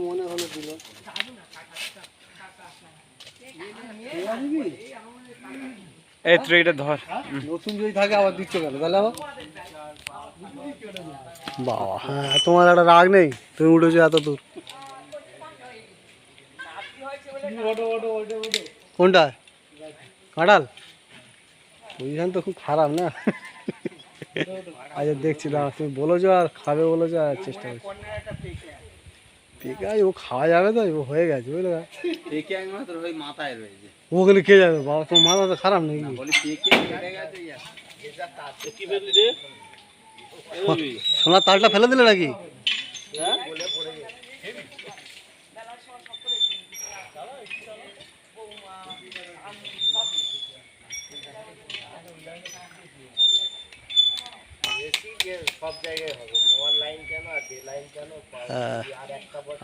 মনে হলো দিল এই তুই এটা ধর। নতুন যদি থাকে আবার দিচ্ছে কেন তাহলে বাবা? হ্যাঁ, তোমার একটা রাগ নেই, তুমি উঠেছো এত দূর। কোনটা কাঁঠাল? পজিশন তো খুব খারাপ না। আচ্ছা দেখছি দাঁড়া, তুমি বলেছো আর খাবে বলেছো আর চেষ্টা করছি। ঠিক আছে, ও খাওয়া যাবে তো, ও হয়ে গেছে বুঝলে। ওখানে কে যাবে বাবা? তোমার মাথা তো খারাপ নাকি? সোনার তালটা ফেলে দিলে নাকি? হ্যাঁ,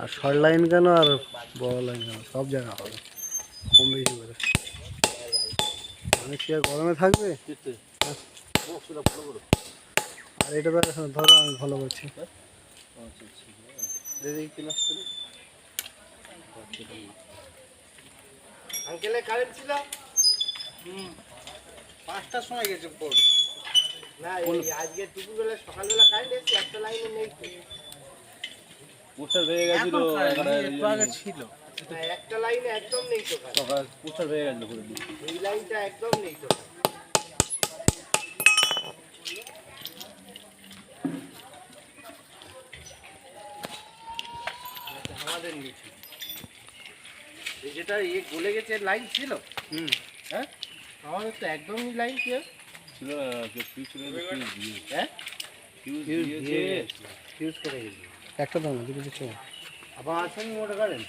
আর শর্ট লাইন কেন আর বড় লাইন কেন, সব জায়গা হবে কম বেশি করে। মানে কি আর গরমে থাকবে? আর এটা তো ধরো আমি ভালো করছি। আঙ্কেলের কারেন্ট ছিল 5টার সময় গেছে বোর্ড। না আজকে দুপুরবেলা সকালবেলা কারেন্ট এসেছে, একটা লাইনে নেই। পোস্টার হয়ে গেছিল, একটু আগে ছিল, একটা লাইনে একদম নেই তো। সকাল পোস্টার হয়ে গেছিল পুরো, এই লাইনটা একদম নেই তো। আমাদের নিচে যেটা গলে গেছে লাইন ছিল। হ্যাঁ, আমাদের তো একদমই লাইন ছিল না, হ্যাঁ, ফিউজ করে গেছে। একটা দাও না, দুটো দিচ্ছ আবার আসেনি মোটর কারেন্ট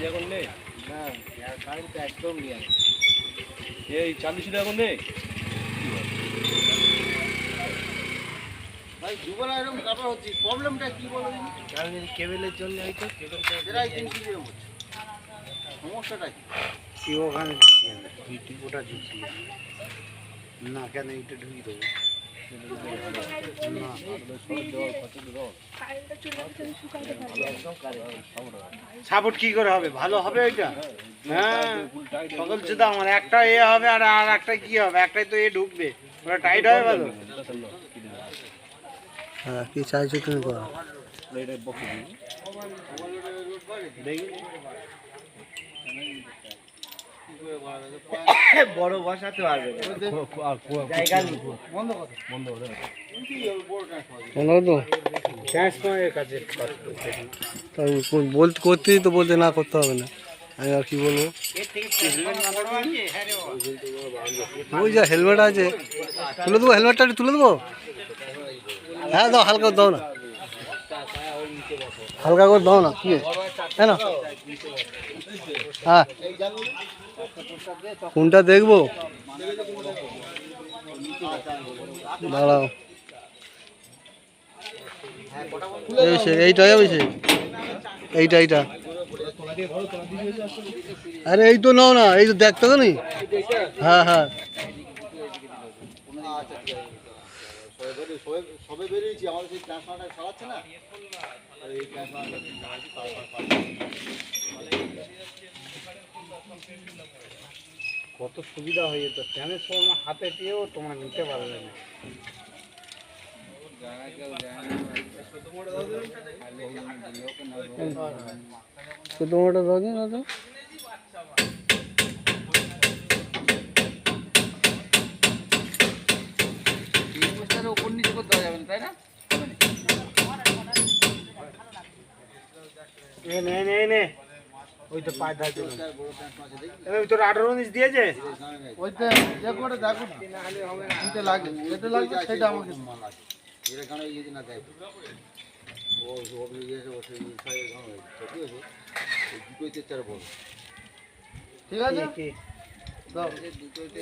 এখন নেই। না, কারেন্ট তো একদম নেই। এই চালু ছিল, এখন নেই। ভাই দুবেলা এরকম ব্যাপার হচ্ছে, প্রবলেমটা কি বলো? কেবেলের জন্য হয়তো কেবেলটা সমস্যাটা কি? ওখানে ওটা ঝুঁকি না, কেন এটা ঢুকিয়ে দেবো সাপোর্ট কি করে হবে? ভালো হবে ওইটা? হ্যাঁ, সকল সেটা আমার একটা এ হবে আর আর একটা কি হবে? একটাই তো এ ঢুকবে, ওটা টাইট হবে ভালো। হ্যাঁ, কি চাইছো তুমি করো? বড় বসাতে পারবে বলতে করতেই তো, বলতে না করতে হবে না, আমি আর কি বলবো। ওই যা হেলমেট আছে তুলে দেবো, হেলমেটটা একটু তুলে দেবো। হ্যাঁ দাও, হালকা দাও না, হালকা করে দাও না, কি হ্যাঁ না। হ্যাঁ, কোনটা দেখবো? দাঁড়াও, এইটা যাবে সে, এইটা আরে এই তো নাও না, এই তো দেখতে তো নি। হ্যাঁ হ্যাঁ, সবে বেরিয়েছি, আমাদের সেই ট্রান্সফারটা চালাচ্ছে না। কত সুবিধা হয়ে যেত, ফ্যানের সময় হাতে পেয়েও তোমরা নিতে পারবে না। তোমারটা দাও না তো, উপর নিচে করতে যাবে না, তাই না? নে ওই তো পায়ে ধার ওই তোর 18 ইঞ্চ দিয়েছে, ওইটা দেখো, ওটা দেখো না লাগে, যেটা লাগবে সেটা আমাকে এটা কেন এই যদি না দেয় ও সব দিয়েছে, ও সেই সাইডে ঘন হয়েছে, ঠিক আছে? এই দুটোই চেষ্টা বলো, ঠিক আছে? কি দাও, দুটোইতে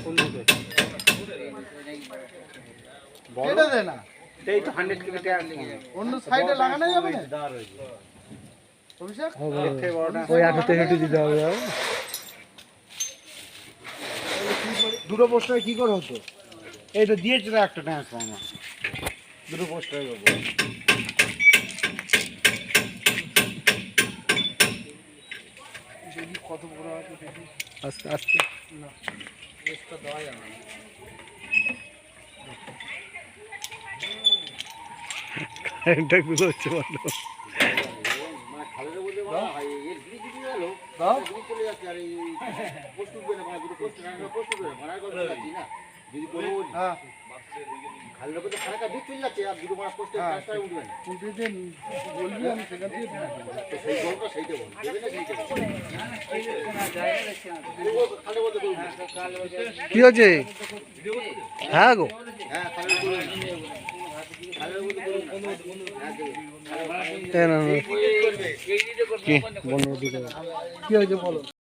কোন দুটো বড় দে না, এই তো 100 কেজি অন্য সাইডে লাগানো যাবে না। অভিষেক ওই 18 হেঁটে দিতে হবে। দুটো পোস্টারে কি করে হতো? এই তো দিয়েছিল একটা ট্রান্সফর্মার, দুটো পোস্টারের উপর। দেখি কত বড় আছে দেখি। আস্তে আস্তে না এক্সট্রা দেওয়া যাবে না। এটা গুলো হচ্ছে ভালো। হ্যাঁ বলবি আমি সেখান থেকে কি হচ্ছে? হ্যাঁ গো, কি বন্ধ দিকে কি হয়েছে বলো?